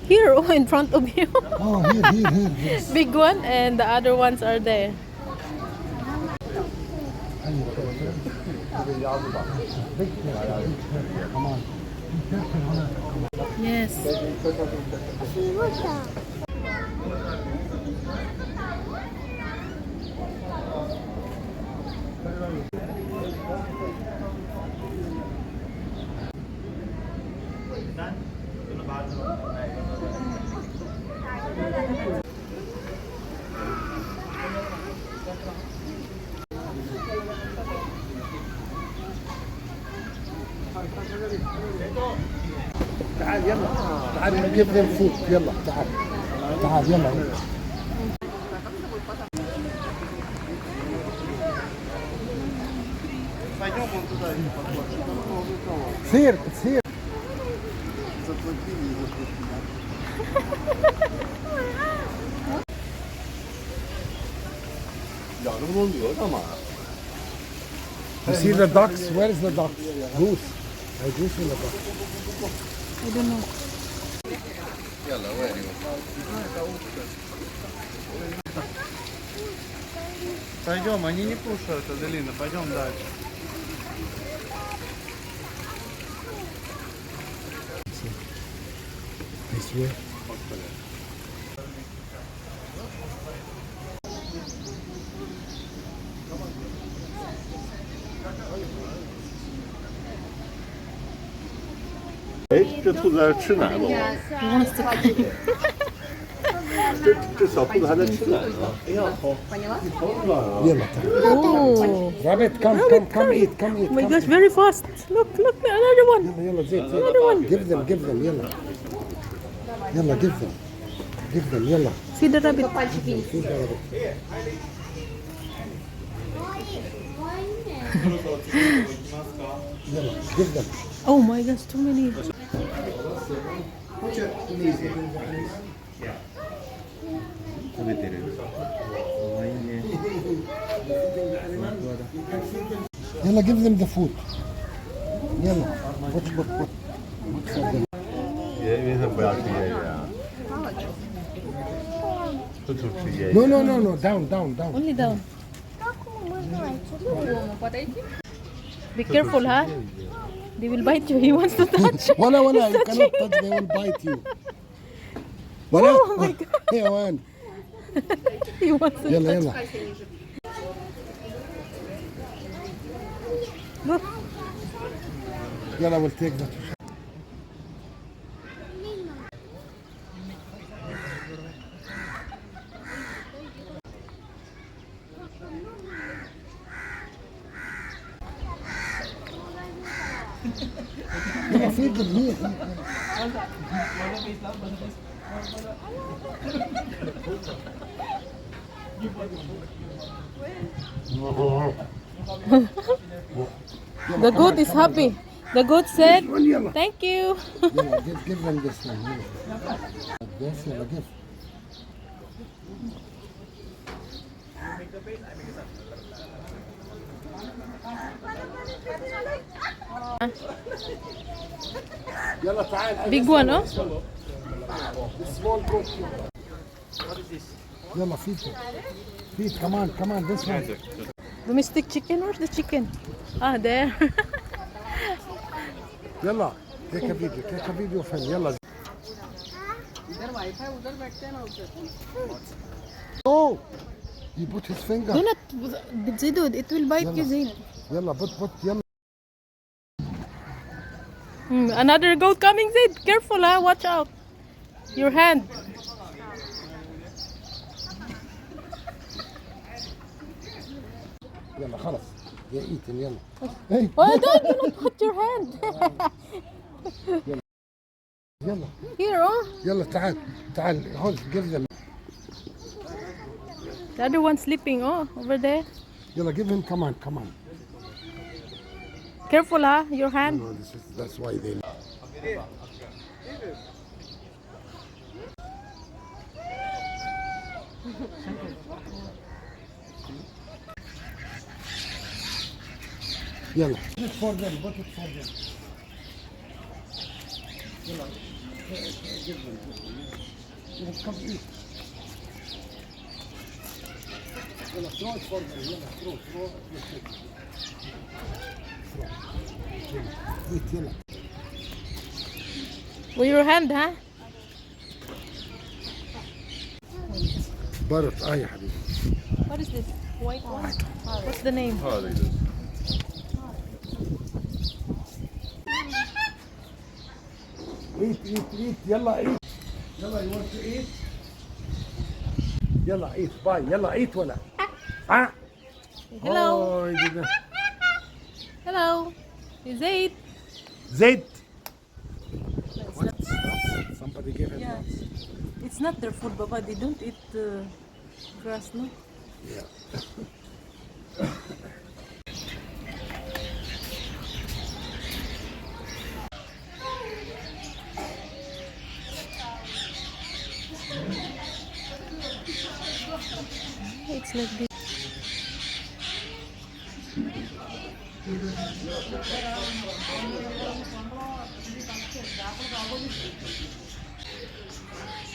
Here, oh, in front of you. Oh, here. Yes. Big one, and the other ones are there. Come on. Yes. تعال يلا تعال give them food يلا تعال يلا Here, it's here. You see the ducks? Where is the ducks? Goose. I do see the ducks. I don't know. Пойдем, они не кушают, Аделина, пойдем дальше. This way.这兔子在吃奶了， He wants to come. 这小兔子还在吃奶呢。哎呀，头，你头出来了。 يلا تعال. Oh. Rabbit, come eat. Oh my gosh, very fast. Look, another one. يلا زيت. Another one. Give them يلا. يلا give them يلا. See the rabbit. Feed the rabbit. يلا give them. Oh my gosh, too many. يلا give them the food. يلا. Put for them. 爷爷为什么不要吃爷爷啊？兔兔吃爷爷。 No, down. Only down. Be careful, huh? They will bite you. He wants to touch. ولا He's you touching. cannot touch, they will bite you. ولا Oh my God. يا وين He wants to يلا touch. يلا Look. يلا we'll take that. يلا feed them here. The goat is happy. The goat said, يلا thank you. يلا give them this one. يلا. This يلا give. يلا تعال. Big one, oh? Small goat. يلا feed them. Feed, come on, this one. Domestic chicken? Where's the chicken? Ah, there. يلا take a video of him. يلا. Oh, he put his finger. Do not, Zidud, it will bite you, Zaid. يلا put يلا. Another goat coming, Zaid. Careful, huh? Watch out. Your hand. يلا خلص. يا ايتن يلا. Hey. Oh, do not put your hand. يلا Here, oh. يلا تعال hold give them. The other one sleeping, oh, over there. يلا give him come on. Careful, huh? Your hand. No, that's why they. يلا. Put it for them. يلا give them. يلا come eat. يلا throw it for them. يلا throw. Eat يلا. With your hand, huh? بارت يا حبيبي. What is this? White one? What's the name? Eat. يلا eat. يلا you want to eat? يلا eat. Bye. يلا eat ولا. Hello. Oh, you did that. Hello. Is it? Zaid. What? Somebody gave him Yeah. nuts. It's not their food, Baba. They don't eat grass, no? Yeah. It's like this.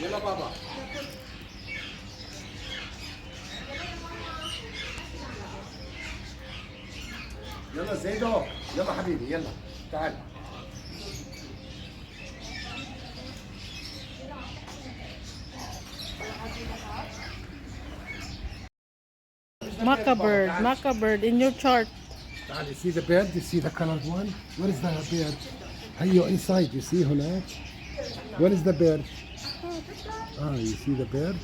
يلا بابا. يلا زيدو. يلا حبيبي يلا. تعال. Maca bird in your chart. تعال. You see the bird? You see the colored one? Where is the bird? هيو inside. You see هناك? Where is the bird? You see the bird?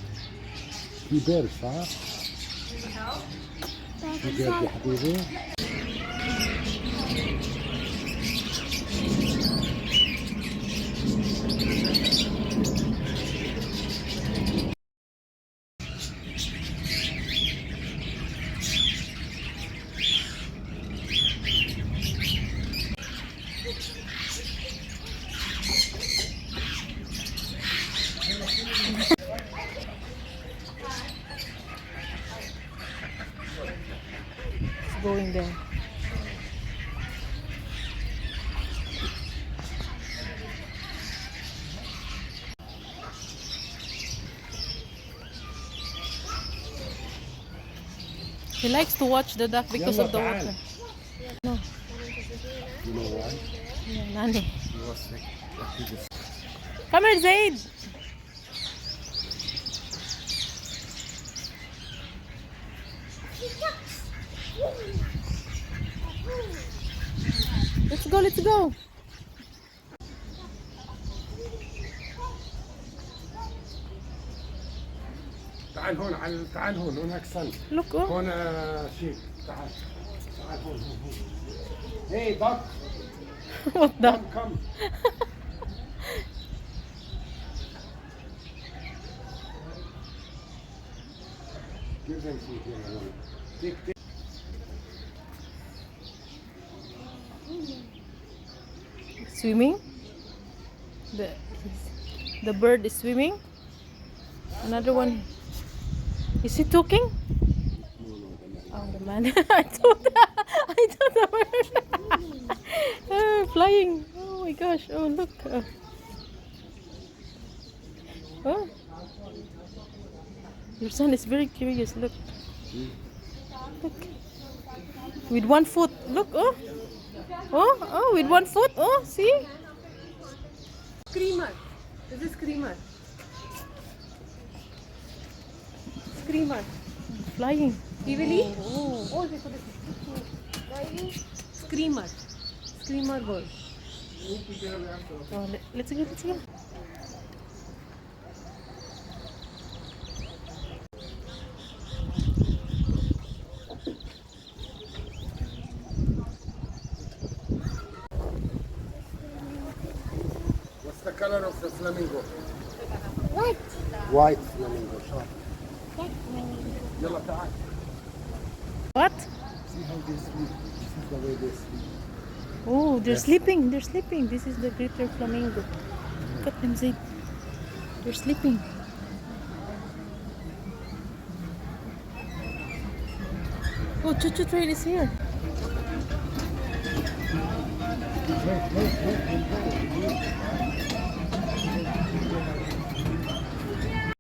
في bird صح؟ في bird يا حبيبي. It's going there. He likes to watch the duck because of the تعال. water. No. You know why? Yeah, Nani. He was sick. He just Come here, Zaid. Let's go. تعال هون تعال هون هناك سن. Look, oh. هون شيء. تعال هون. Hey duck. What the? Come. Give them food. Take. Swimming. The bird is swimming. Another one. Is he talking? Oh, the man. I thought the bird. Flying. Oh my gosh. Oh, look. Oh. Your son is very curious. Look. Look. With one foot. Look. Oh. Oh, with one foot. Oh, see? Screamer. This is screamer. Screamer. Flying. He will eat. Oh. Oh, this is screamer. Screamer bird. Oh, let's go. What's the color of the flamingo? What? White flamingo. Sharp. That one. يلا تعال. What? See how they sleep. This is the way they sleep. Oh, they're Yes. sleeping. They're sleeping. This is the greater flamingo. Look at them, Zaid. They're sleeping. Oh, choo-choo train is here. Wait.